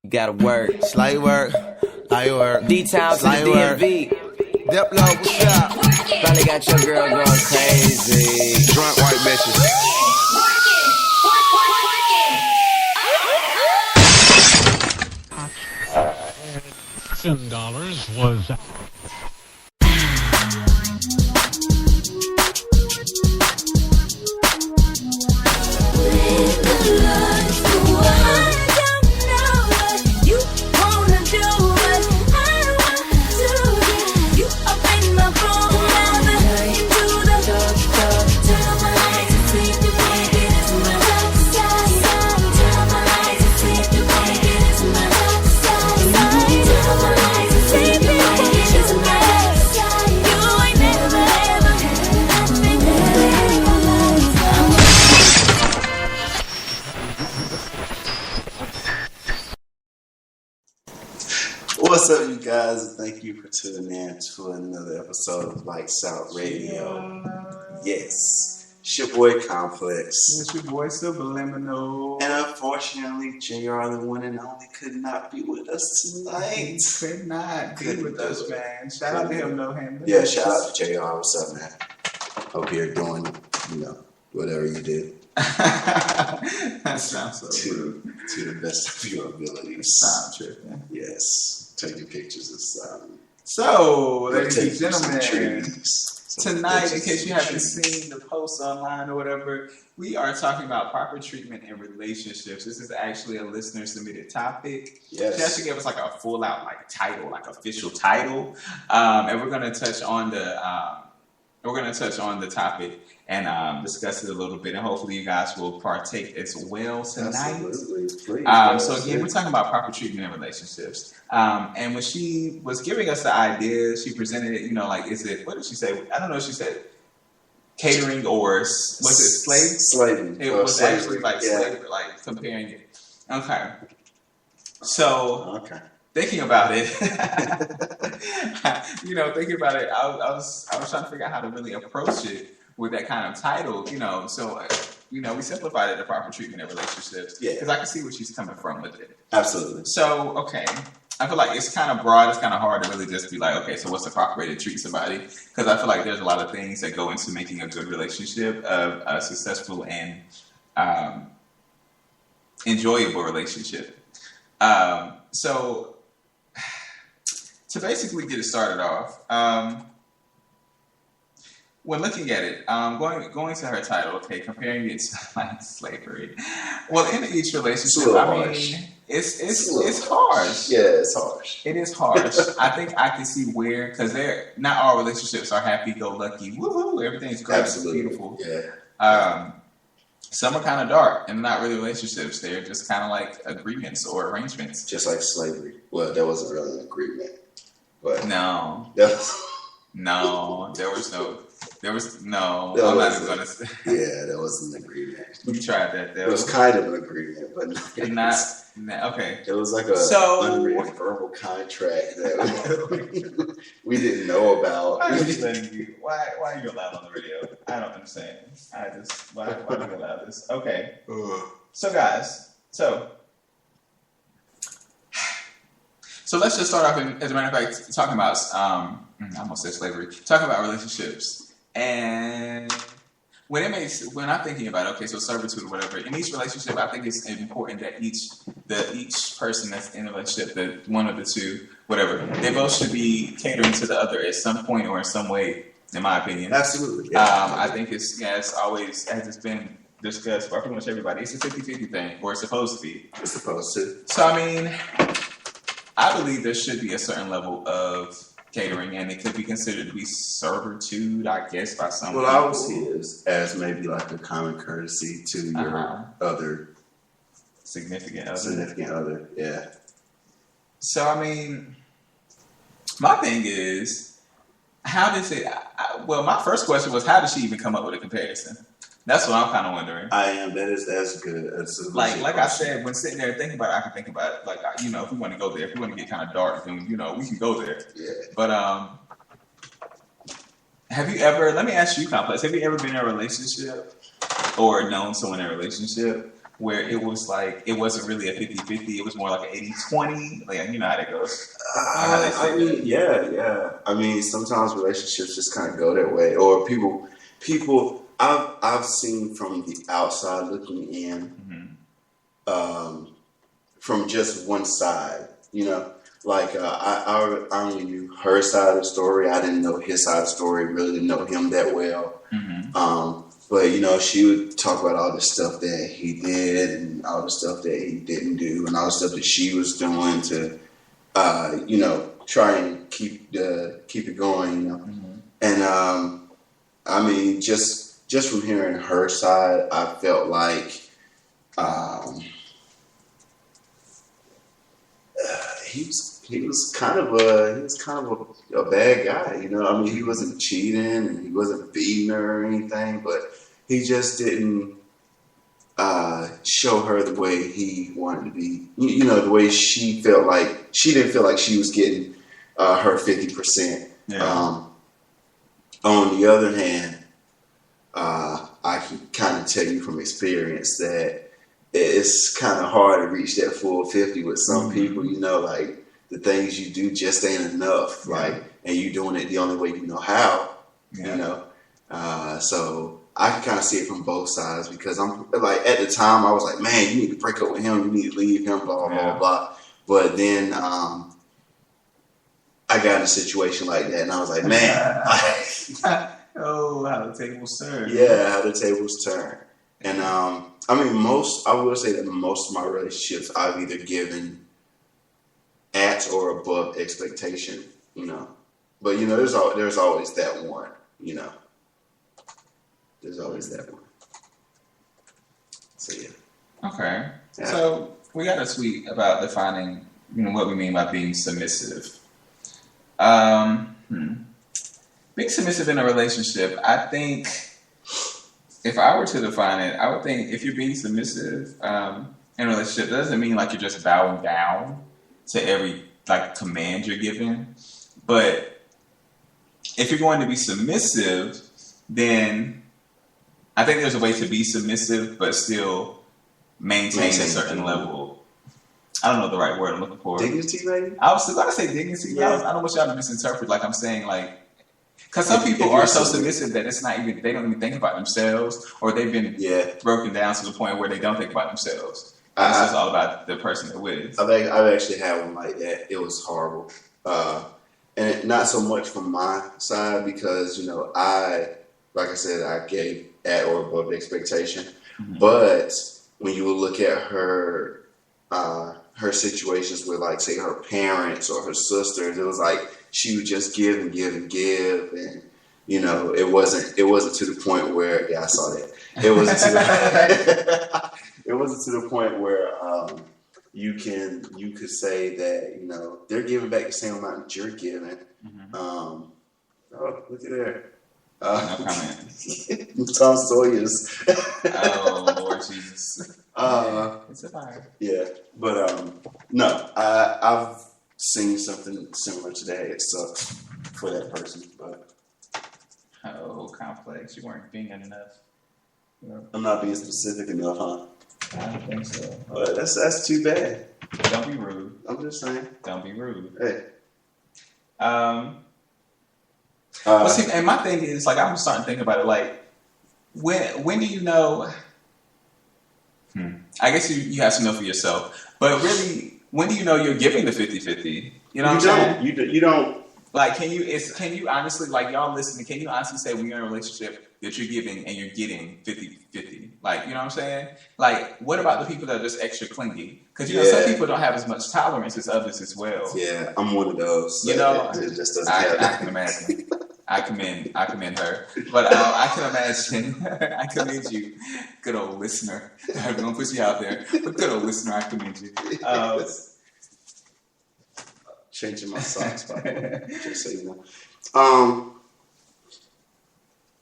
Gotta work. Slight work. Light work. D-Town to the DMV. Diplo, what's up? Finally got your girl going crazy. Drunk white bitches. $10 was... What's up, you guys, and thank you for tuning in to another episode of LightzOutRadio. Yes, it's your boy Complex. It's your boy Subliminal. And unfortunately, JR, the one and only, could not be with us tonight. Could not be with us, man. Shout out to him, no hand. Yeah, shout out to JR. What's up, man? Hope you're doing, whatever you do. That sounds so rude. To the best of your abilities. Sound tripping. Yes. Taking pictures of some. So, ladies and gentlemen, trees. Tonight, in case you haven't seen the post online or whatever, we are talking about proper treatment in relationships. This is actually a listener submitted topic. Yes. She actually gave us like a full out title, like official title, and we're gonna touch on the topic and discuss it a little bit, and hopefully you guys will partake as well tonight. Absolutely. Please, so again, we're talking about proper treatment in relationships. And when she was giving us the idea, she presented it, what did she say? I don't know if she said catering or was it slave? Slaving. It was actually slavery, comparing it. Okay. So, thinking about it, thinking about it, I was trying to figure out how to really approach it with that kind of title, so, we simplified it to proper treatment in relationships. Yeah. Because I can see where she's coming from with it. Absolutely. So, okay. I feel like it's kind of broad. It's kind of hard to really just be like, okay, so what's the proper way to treat somebody? Because I feel like there's a lot of things that go into making a good relationship, a successful and enjoyable relationship. So, to basically get it started off, when looking at it, going to her title, okay, comparing it to slavery. Well, in each relationship, it's harsh. Yeah, it's harsh. It is harsh. I think I can see where, because not all relationships are happy-go-lucky. Woohoo! Everything's great. Absolutely. It's beautiful. Yeah. Some are kind of dark and not really relationships. They're just kind of like agreements or arrangements. Just like slavery. Well, that wasn't really an agreement, but no. No, there was no. I'm not even going to say. Yeah, that was an agreement. You tried that. It was kind of an agreement, but okay. It was like a unwritten verbal contract that we didn't know about. I'm just letting you. Why are you allowed on the radio? I don't understand. Why do you allow this? Okay. So guys, so let's just start off, as a matter of fact, talking about, I almost said slavery, talking about relationships. And when I'm thinking about, okay, so servitude or whatever, in each relationship, I think it's important that each person that's in a relationship, that one of the two, whatever, they both should be catering to the other at some point or in some way, in my opinion. Absolutely. Yeah. I think it's always, as it's been discussed by pretty much everybody, it's a 50-50 thing, or it's supposed to be. It's supposed to. So, I believe there should be a certain level of catering, and it could be considered to be servitude, I guess, by some people. Well, I would see it as maybe like a common courtesy to your other significant other. Yeah. So, my thing is, how does it? My first question was, how did she even come up with a comparison? That's what I'm kind of wondering. That's good. That's like I said, when sitting there thinking about it, I can think about it. Like, if we want to go there, if we want to get kind of dark, then, we can go there. Yeah. But, have you ever, let me ask you, Complex, have you ever been in a relationship or known someone in a relationship where it was like, it wasn't really a 50-50, it was more like an 80-20, like, you know how that goes. How they say I mean, yeah. I mean, sometimes relationships just kind of go that way, or people. I've seen from the outside looking in, from just one side. You know, like I only knew her side of the story. I didn't know his side of the story. Really didn't know him that well. But you know, she would talk about all the stuff that he did and all the stuff that he didn't do, and all the stuff that she was doing to, you know, try and keep it going. You know, and I mean, just from hearing her side, I felt like he was kind of a bad guy, you know. I mean, he wasn't cheating and he wasn't beating her or anything, but he just didn't show her the way he wanted to be. You know, the way she felt like she didn't feel like she was getting her 50%. Yeah. On the other hand, I can kind of tell you from experience that it's kind of hard to reach that full 50 with some people. You know, like the things you do just ain't enough. Like, and you doing it the only way you know how. You know, so I can kind of see it from both sides, because I'm like, at the time I was like, man, you need to break up with him. You need to leave him. Blah blah blah. But then I got in a situation like that, and I was like, man. Oh, how the tables turn. Yeah, how the tables turn. And I mean, I will say that most of my relationships I've either given at or above expectation, you know. But you know, there's always that one, you know. There's always that one. So yeah. Okay. Yeah. So we got a tweet about defining, you know, what we mean by being submissive. Being submissive in a relationship, I think, if I were to define it, I would think if you're being submissive in a relationship, that doesn't mean like you're just bowing down to every like command you're given. But if you're going to be submissive, then I think there's a way to be submissive but still maintain a certain level. I don't know the right word I'm looking for. Dignity, maybe? I was going to say dignity. Yeah. I don't want y'all to misinterpret. Like I'm saying, like, because some people are so submissive that it's not even, they don't even think about themselves, or they've been broken down to the point where they don't think about themselves. It's just all about the person they're with. I've actually had one like that. It was horrible. And not so much from my side, because, you know, like I said, I gave at or above expectation. But when you would look at her situations with, like, say, her parents or her sisters, it was like she would just give and give and give, and you know, it wasn't to the point where I saw that. It wasn't to the point where you could say that, you know, they're giving back the same amount that you're giving. Oh, look at there. No comment. Tom Sawyer's. Oh, Lord Jesus. It's a fire. Yeah, but no, I've seen something similar today. It sucks for that person, but oh, complex. You weren't being enough. I'm not being specific enough, huh? I don't think so. But that's too bad. Don't be rude. I'm just saying. Don't be rude. Hey. But see, and my thing is, like, I'm starting to think about it, like, when do you know? I guess you have to know for yourself, but really, when do you know you're giving the 50-50? You know what I'm saying? You don't. Like, can you honestly, like, y'all listening, can you honestly say when you're in a relationship that you're giving and you're getting 50-50? Like, you know what I'm saying? Like, what about the people that are just extra clingy? Because, you know, some people don't have as much tolerance as others as well. Yeah, I'm one of those. You know, it just doesn't I can imagine. I commend her. But I can imagine, I commend you, good old listener. I'm going to put you out there. But good old listener, I commend you. Changing my socks, by the way, just so you know.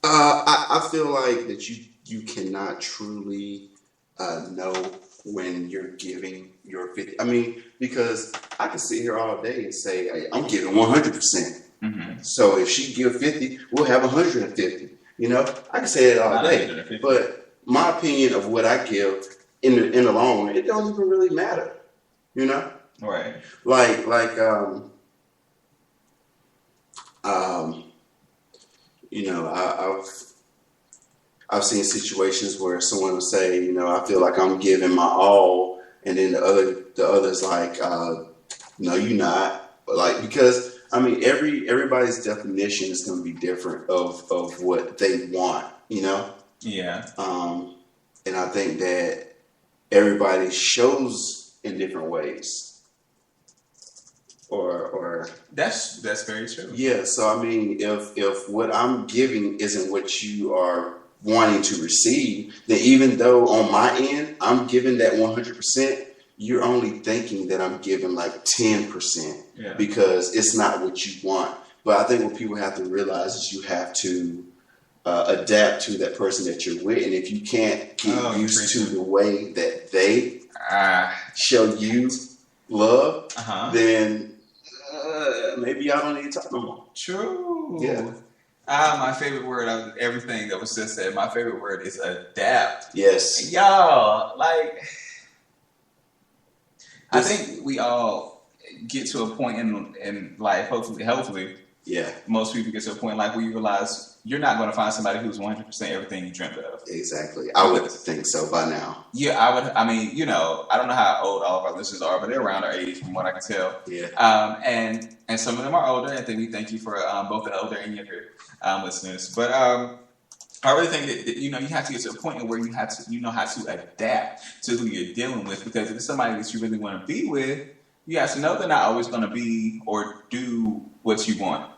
I feel like that you cannot truly know when you're giving your 50. I mean, because I can sit here all day and say, hey, I'm giving 100%. So if she give 50, we'll have 150. You know, I can say it all day. But my opinion of what I give in the long run, it don't even really matter, you know? Right. You know, I've seen situations where someone will say, you know, I feel like I'm giving my all, and then the others like, no, you're not. But like, because I mean, everybody's definition is going to be different of what they want, you know. Yeah. And I think that everybody shows in different ways. Or that's very true. Yeah, so I mean, if what I'm giving isn't what you are wanting to receive, then even though on my end I'm giving that 100%, you're only thinking that I'm giving like 10% because it's not what you want. But I think what people have to realize is you have to adapt to that person that you're with, and if you can't get used to the way that they show you love, then maybe y'all don't need to talk no more. True. Yeah. My favorite word out of everything that was just said, my favorite word is adapt. Yes. Y'all, like, I think we all get to a point in life, hopefully, most people get to a point like where you realize you're not going to find somebody who's 100% everything you dreamt of. Exactly. I would think so by now. Yeah, I would. I mean, you know, I don't know how old all of our listeners are, but they're around our age from what I can tell. Yeah. And some of them are older, and we thank you for both the elder and younger listeners. But I really think that, you know, you have to get to a point where you know how to adapt to who you're dealing with, because if it's somebody that you really want to be with, you have to know they're not always going to be or do what you want.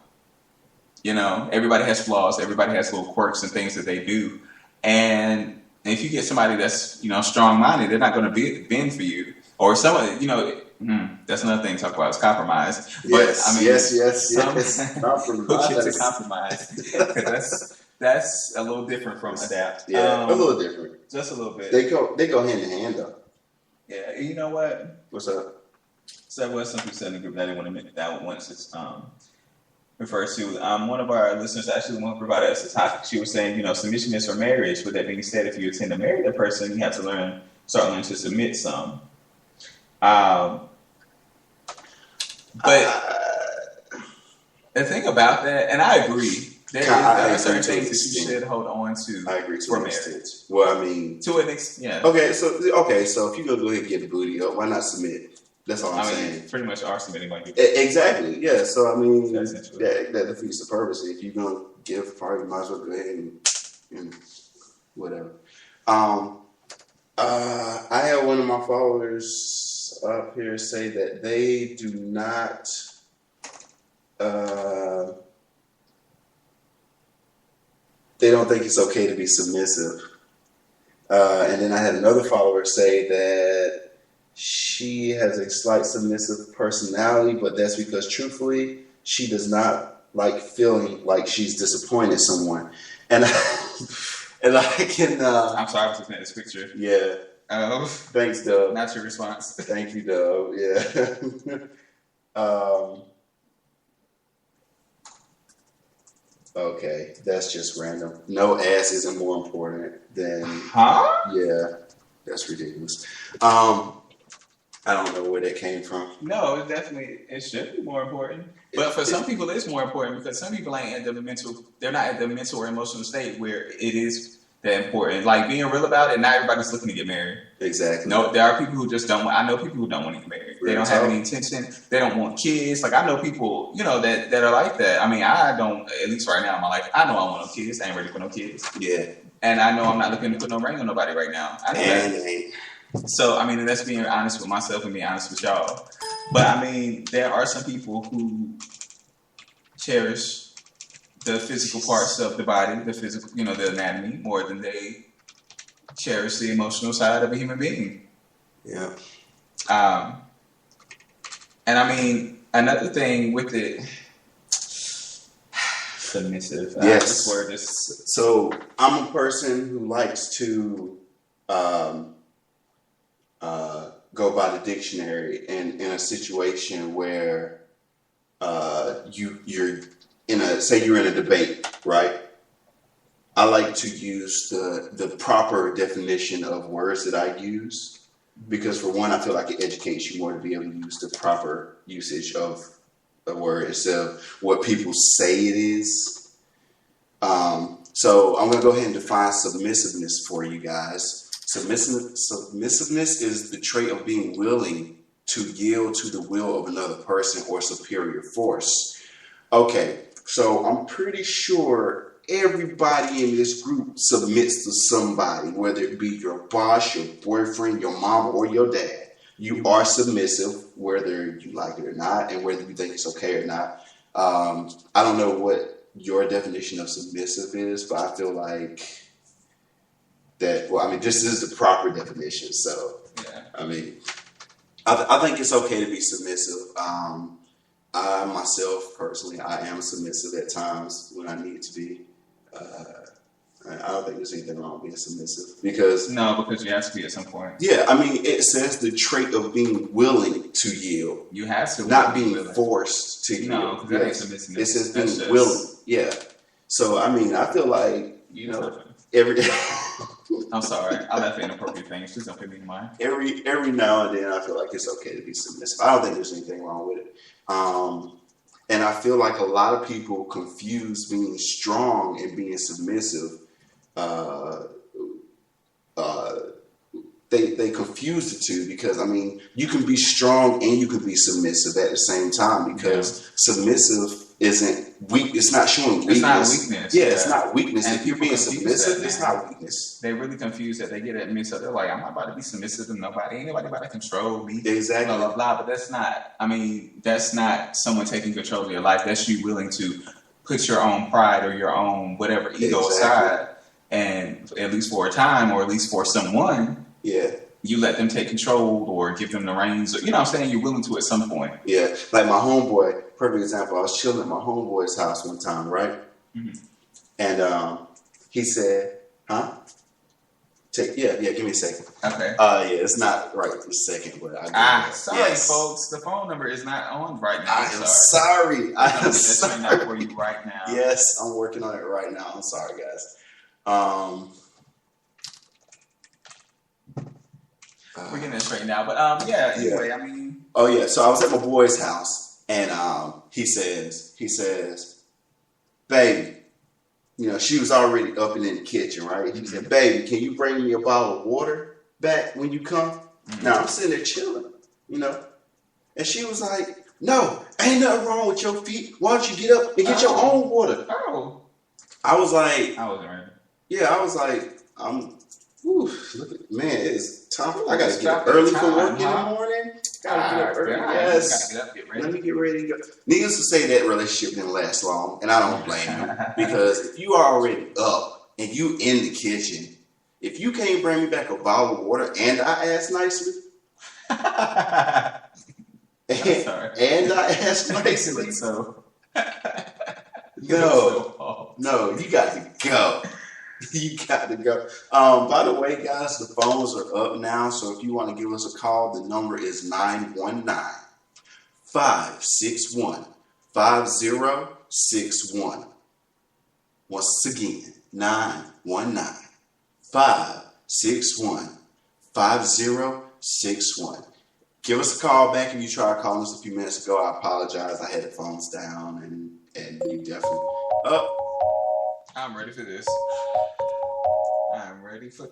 You know, everybody has flaws. Everybody has little quirks and things that they do. And if you get somebody that's, you know, strong-minded, they're not going to bend for you. Or someone, you know, that's another thing to talk about is compromise. Yes, but, I mean, yes. Who gets to compromise? Because that's a little different from adapt. Yeah, a little different. Just a little bit. They go hand in hand, though. Yeah, you know what? What's up? So there was something said in the group that I didn't want to make that once it's refers to. One of our listeners actually wanted to provide us a topic. She was saying, you know, submission is for marriage. With that being said, if you intend to marry that person, you have to start learning to submit some. But the thing about that, and I agree, there are certain things that you should hold on to. I agree to for an marriage. extent. Well, I mean, to an extent, yeah. Okay, so if you're gonna go ahead and get the booty up, why not submit? That's all I'm saying. Pretty much are submitting like exactly. Yeah. So I mean, That's that defeats the purpose. If you're gonna give part, you might as well go ahead and whatever. I had one of my followers up here say that they do not. They don't think it's okay to be submissive. And then I had another follower say that she has a slight submissive personality, but that's because truthfully, she does not like feeling like she's disappointed someone. And I can. I'm sorry, I was looking at this picture. Yeah. Thanks, Dub. Not your response. Thank you, Dub. Yeah. Okay, that's just random. No ass isn't more important than. Yeah, that's ridiculous. I don't know where that came from. No, it should be more important. But for some people, it's more important because some people ain't they're not at the mental or emotional state where it is that important. Like being real about it, not everybody's looking to get married. Exactly. No, there are people who just don't want, I know people who don't want to get married. They don't have any intention. They don't want kids. Like I know people, you know, that are like that. I mean, I don't, at least right now in my life, I know I want no kids. I ain't ready for no kids. Yeah. And I know I'm not looking to put no ring on nobody right now. I know that. So, I mean, and that's being honest with myself and being honest with y'all. But, I mean, there are some people who cherish the physical parts of the body, the physical, you know, the anatomy, more than they cherish the emotional side of a human being. Yeah. And, I mean, another thing with it, submissive. Yes. This word is... So, I'm a person who likes to... go by the dictionary and in a situation where you're in a debate, right? I like to use the proper definition of words that I use, because for one, I feel like it educates you more to be able to use the proper usage of a word instead of what people say it is. So I'm going to go ahead and define submissiveness for you guys. Submissiveness is the trait of being willing to yield to the will of another person or superior force. Okay, so I'm pretty sure everybody in this group submits to somebody, whether it be your boss, your boyfriend, your mom, or your dad. You are submissive, whether you like it or not, and whether you think it's okay or not. I don't know what your definition of submissive is, but I feel like that, well, I mean, this is the proper definition. So, yeah. I mean, I think it's okay to be submissive. I myself, personally, I am submissive at times when I need to be. I don't think there's anything wrong with being submissive because you have to be at some point. Yeah, I mean, it says the trait of being willing to yield. You have to, not being forced to yield. No, because that ain't submissive. It says being willing. Yeah. So I mean, I feel like every. I'm sorry, I left inappropriate things. Please don't put me in mind. Every now and then, I feel like it's okay to be submissive. I don't think there's anything wrong with it. And I feel like a lot of people confuse being strong and being submissive. They confuse the two because, I mean, you can be strong and you can be submissive at the same time because submissive isn't weak. It's not showing weakness. It's not weakness. Yeah, it's not weakness. And if you're being submissive, it's not weakness. They really confuse that. They get it mixed up. They're like, I'm not about to be submissive to nobody. Ain't nobody about to control me. Exactly. Blah, blah, blah. But that's not someone taking control of your life. That's you willing to put your own pride or your own whatever ego aside. And at least for a time, or at least for someone, you let them take control or give them the reins. Or, you know what I'm saying? You're willing to at some point. Yeah. Like my homeboy, perfect example. I was chilling at my homeboy's house one time, right? Mm-hmm. And he said, huh? Give me a second. Okay. Yeah, it's not right this second, but sorry, folks. The phone number is not on right now. I am sorry. I'm sorry for you right now. Yes, I'm working on it right now. I'm sorry, guys. We're getting it straightened out, but anyway, I mean. Oh yeah, so I was at my boy's house, and he says, baby, she was already up and in the kitchen, right? He said, baby, can you bring me a bottle of water back when you come? Mm-hmm. Now I'm sitting there chilling, and she was like, no, ain't nothing wrong with your feet. Why don't you get up and get your own water? Oh. I was like, I wasn't ready. Yeah, I was like, look at, man, it's time. I gotta get up early for work in the morning. Gotta get up early. Yes. Get ready. Let me get ready to go. Needless to say, that relationship didn't last long, and I don't blame you because if you are already up and you in the kitchen, if you can't bring me back a bottle of water and I ask nicely, and I ask nicely, no, you got to go. You got to go. By the way, guys, the phones are up now. So if you want to give us a call, the number is 919-561-5061. Once again, 919-561-5061. Give us a call back if you tried calling us a few minutes ago. I apologize. I had the phones down and you definitely I'm ready for this. I'm ready for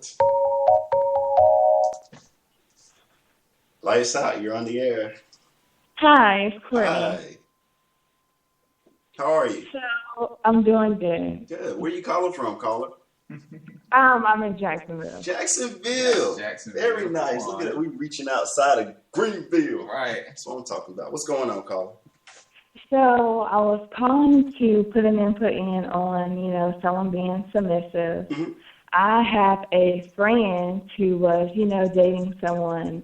Lights out. You're on the air. Hi, it's Courtney. Hi. How are you? So I'm doing good. Good. Where you calling from, caller? I'm in Jacksonville. Jacksonville. Very nice. Look at it. We reaching outside of Greenville. Right. That's what I'm talking about. What's going on, caller? So I was calling to put an input in on, someone being submissive. Mm-hmm. I have a friend who was, dating someone,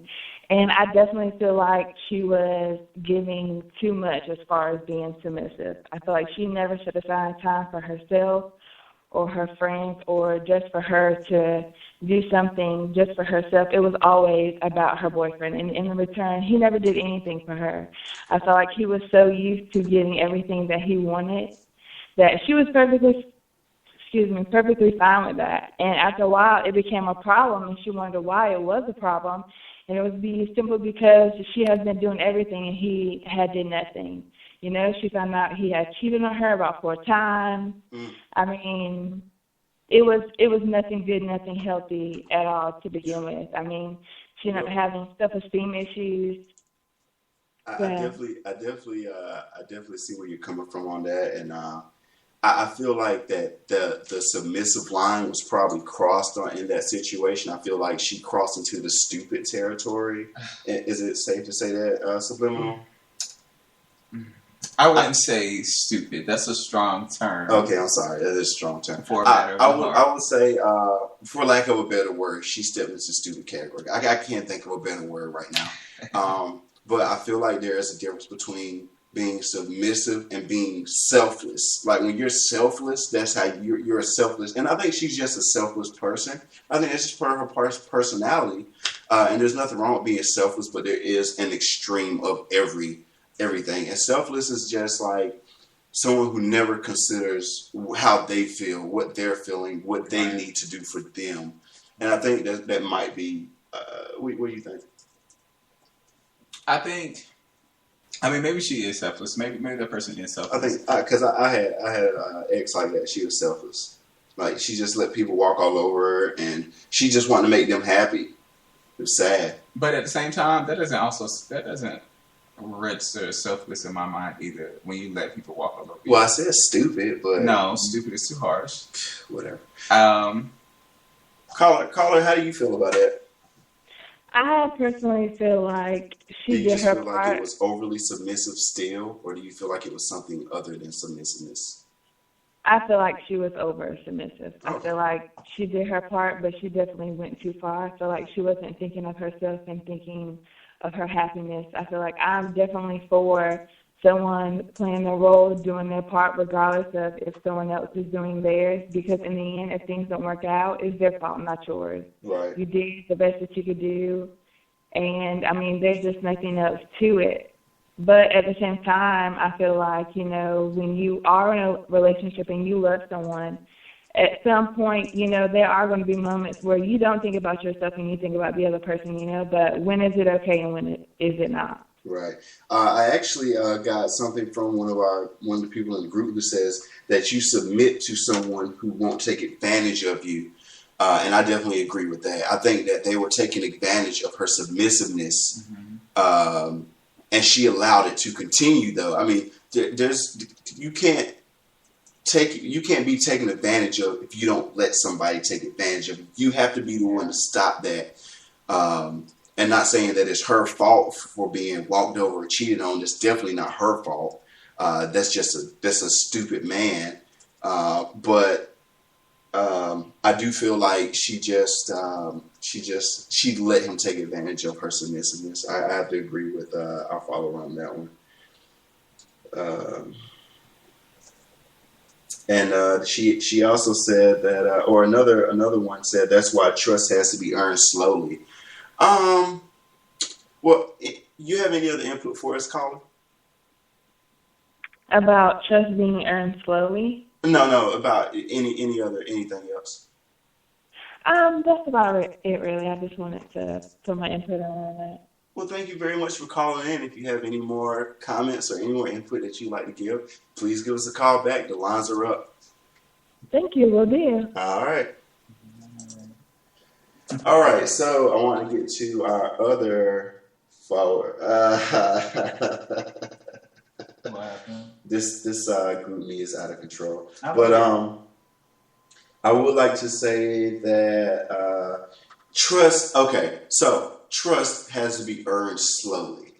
and I definitely feel like she was giving too much as far as being submissive. I feel like she never set aside time for herself or her friends or just for her to do something just for herself. It was always about her boyfriend. And in return, he never did anything for her. I felt like he was so used to getting everything that he wanted that she was perfectly perfectly fine with that. And after a while, it became a problem, and she wondered why it was a problem. And it was simply because she has been doing everything, and he had did nothing. You know, she found out he had cheated on her about 4 times. I mean, it was nothing good, nothing healthy at all to begin with. I mean, she ended up having self-esteem issues. I definitely see where you're coming from on that, and I feel like that the submissive line was probably crossed in that situation. I feel like she crossed into the stupid territory. Is it safe to say that, Subliminal? I wouldn't say stupid. That's a strong term. Okay, I'm sorry. That is a strong term. For a matter I would say, for lack of a better word, she stepped into stupid category. I can't think of a better word right now. But I feel like there is a difference between being submissive and being selfless. Like when you're selfless, that's how you're a selfless. And I think she's just a selfless person. I think it's just part of her personality. And there's nothing wrong with being selfless, but there is an extreme of everything. And selfless is just like someone who never considers how they feel, what they're feeling, what they need to do for them. And I think that might be. What do you think? I mean, maybe she is selfless. Maybe that person is selfless. I think because I had an ex like that. She was selfless. Like she just let people walk all over her, and she just wanted to make them happy. It was sad. But at the same time, that doesn't register as selfless in my mind either. When you let people walk all over you. Well, I said stupid, but no, stupid is too harsh. Whatever. Caller, how do you feel about that? I personally feel like she did you did just her feel part. like it was overly submissive still, or do you feel like it was something other than submissiveness? I feel like she was over submissive. Okay. I feel like she did her part, but she definitely went too far. I feel like she wasn't thinking of herself and thinking of her happiness. I feel like I'm definitely for someone playing their role, doing their part, regardless of if someone else is doing theirs. Because in the end, if things don't work out, it's their fault, not yours. Right. You did the best that you could do, and I mean, there's just nothing else to it. But at the same time, I feel like, you know, when you are in a relationship and you love someone, at some point, you know, there are going to be moments where you don't think about yourself and you think about the other person, you know, but when is it okay and when is it not? Right. I actually got something from one of the people in the group who says that you submit to someone who won't take advantage of you. And I definitely agree with that. I think that they were taking advantage of her submissiveness. Mm-hmm. And she allowed it to continue though. I mean, you can't be taken advantage of if you don't let somebody take advantage of it. You have to be the one to stop that. And not saying that it's her fault for being walked over or cheated on. That's definitely not her fault. That's a stupid man. But I do feel like she let him take advantage of her submissiveness. I have to agree with our follower on that one. And she also said that, or another one said that's why trust has to be earned slowly. Well, you have any other input for us, caller? About trust being earned slowly? No, about anything else. That's about it, really. I just wanted to put my input on that. Well, thank you very much for calling in. If you have any more comments or any more input that you'd like to give, please give us a call back. The lines are up. Thank you. Will do. All right. All right. So I want to get to our other follower. What happened? This group me is out of control. But I would like to say that trust. Okay, so trust has to be earned slowly.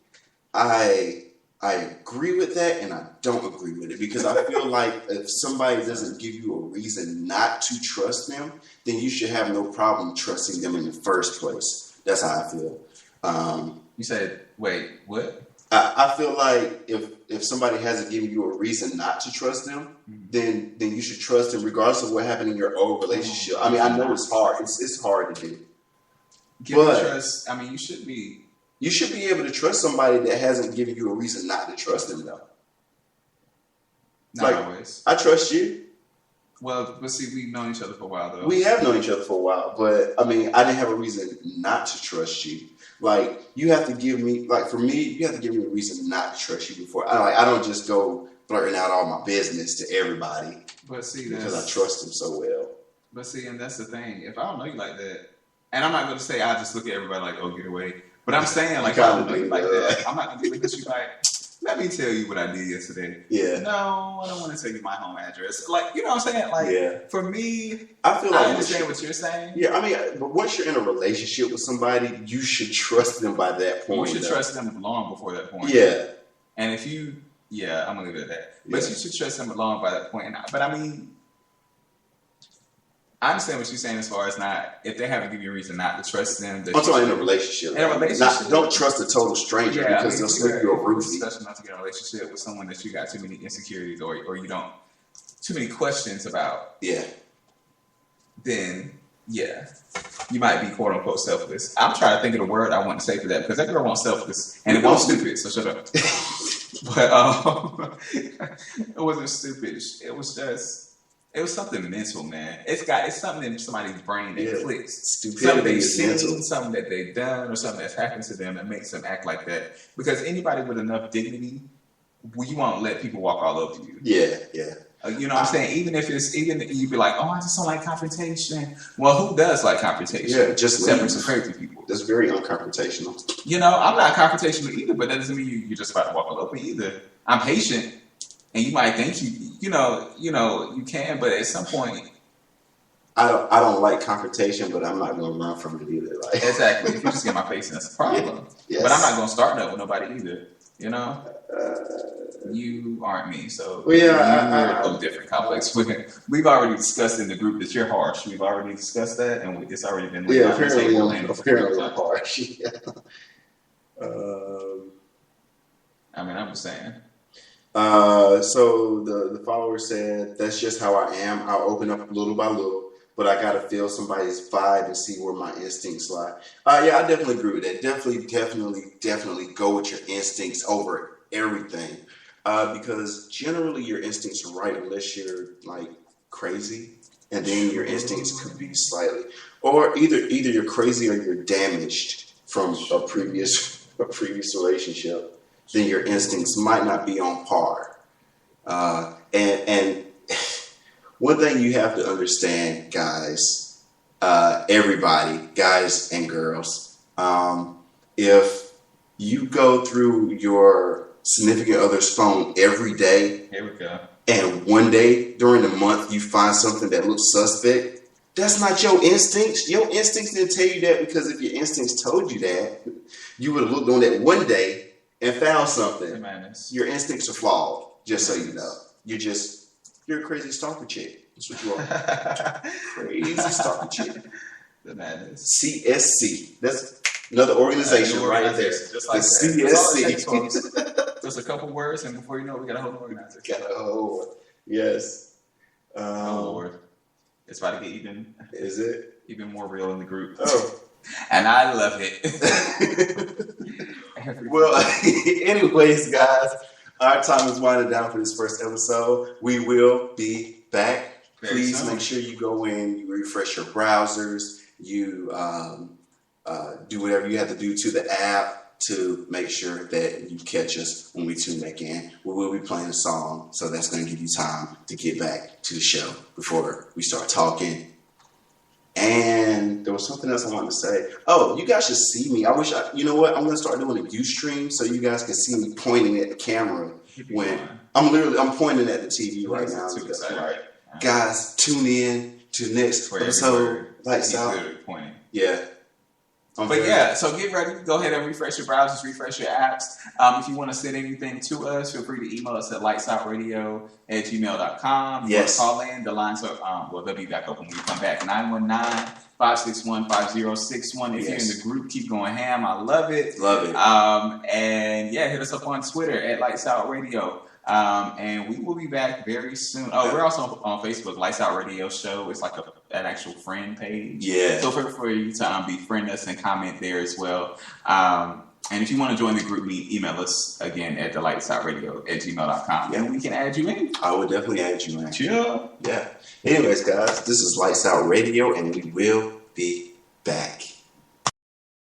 I agree with that, and I don't agree with it because I feel like if somebody doesn't give you a reason not to trust them, then you should have no problem trusting them in the first place. That's how I feel. You said, wait, what? I feel like if somebody hasn't given you a reason not to trust them, then you should trust them regardless of what happened in your old relationship. I mean, I know it's hard. It's hard to do. But trust. I mean, you should be. You should be able to trust somebody that hasn't given you a reason not to trust them, though. Not always. I trust you. Well, but see, we've known each other for a while, though. We have known each other for a while, but I mean, I didn't have a reason not to trust you. Like, you have to give me, like, for me, you have to give me a reason not to trust you before. I don't just go blurting out all my business to everybody. But see, because I trust them so well. But see, and that's the thing. If I don't know you like that, and I'm not going to say I just look at everybody like, oh, get away. But I'm saying, like, I don't know you like that. I'm not going to be looking at you like, let me tell you what I did yesterday. Yeah. No, I don't want to tell you my home address. Like, you know what I'm saying? Like, for me, I feel like I understand what you're saying. Yeah, I mean, but once you're in a relationship with somebody, you should trust them by that point. You should trust them long before that point. Yeah. And if you, I'm going to leave it at that. But you should trust them long by that point. But I mean, I understand what you're saying as far as not, if they haven't given you a reason not to trust them. I'm talking in a relationship. In a relationship. Don't trust a total stranger because they'll slip you a roofie. Especially not to get in a relationship with someone that you got too many insecurities or you don't, too many questions about. Yeah. Then, you might be quote unquote selfless. I'm trying to think of the word I want to say for that because that girl wants selfless and it wasn't stupid, so shut up. But it wasn't stupid. It was just. It was something mental, man. It's something in somebody's brain that clicks. Stupidity something they've is seen, mental. something that they've done, or something that's happened to them that makes them act like that. Because anybody with enough dignity, you won't let people walk all over you. Yeah. You know what I'm saying? Even if you be like, oh, I just don't like confrontation. Well, who does like confrontation? Yeah, just except for some crazy people. That's very unconfrontational. You know, I'm not confrontational either, but that doesn't mean you're just about to walk all over me either. I'm patient. And you might think you can, but at some point, I don't like confrontation, but I'm not going to run from it either. Like exactly, if you just get my face, that's a problem. Yes. But I'm not going to start that with nobody either. You know, you aren't me, so you're a little different, complex. We've already discussed in the group that you're harsh. We've already discussed that, and it's already been apparently I'm harsh. Yeah. I mean, I'm just saying. So the follower said, that's just how I am. I'll open up little by little, but I got to feel somebody's vibe and see where my instincts lie. Yeah, I definitely agree with that. Definitely go with your instincts over everything. Because generally your instincts are right unless you're like crazy. And then your instincts could be slightly, or either you're crazy or you're damaged from a previous relationship. Then your instincts might not be on par. And one thing you have to understand, guys, everybody, guys and girls, if you go through your significant other's phone every day, here we go, and one day during the month you find something that looks suspect, that's not your instincts. Your instincts didn't tell you that, because if your instincts told you that, you would have looked on that one day and found something. Your instincts are flawed, just so you know. You're a crazy stalker chick. That's what you are. Crazy stalker chick. The madness. CSC. That's another organization right there. Just like CSC. Just a couple words, and before you know it, we got a whole organization. Yes. Oh, Lord. It's about to get Is it? Even more real in the group. Oh. And I love it. Well, anyways, guys, our time is winding down for this first episode. We will be back. Please make sure you go in, you refresh your browsers, you do whatever you have to do to the app to make sure that you catch us when we tune back in. We will be playing a song, so that's going to give you time to get back to the show before we start talking. And there was something else I wanted to say. Oh, you guys should see me. You know what? I'm going to start doing a Ustream so you guys can see me pointing at the camera when I'm pointing at the TV right now. Guys, tune in to the next episode. Lights Out. Yeah. So get ready. Go ahead and refresh your browsers, refresh your apps. If you want to send anything to us, feel free to email us at LightzOutRadio@gmail.com. Yes. Call in. The lines are, they'll be back open when we come back. 919-561-5061. If you're in the group, keep going ham. I love it. Love it. Hit us up on Twitter at LightzOutRadio. And we will be back very soon. Oh, we're also on Facebook, Lights Out Radio Show. It's like an actual friend page. Yeah. So feel free to befriend us and comment there as well. And if you want to join the group meet, email us again at LightzOutRadio@gmail.com, and we can add you in. I would definitely add you in. Sure. Yeah. Anyways, guys, this is Lights Out Radio, and we will be back.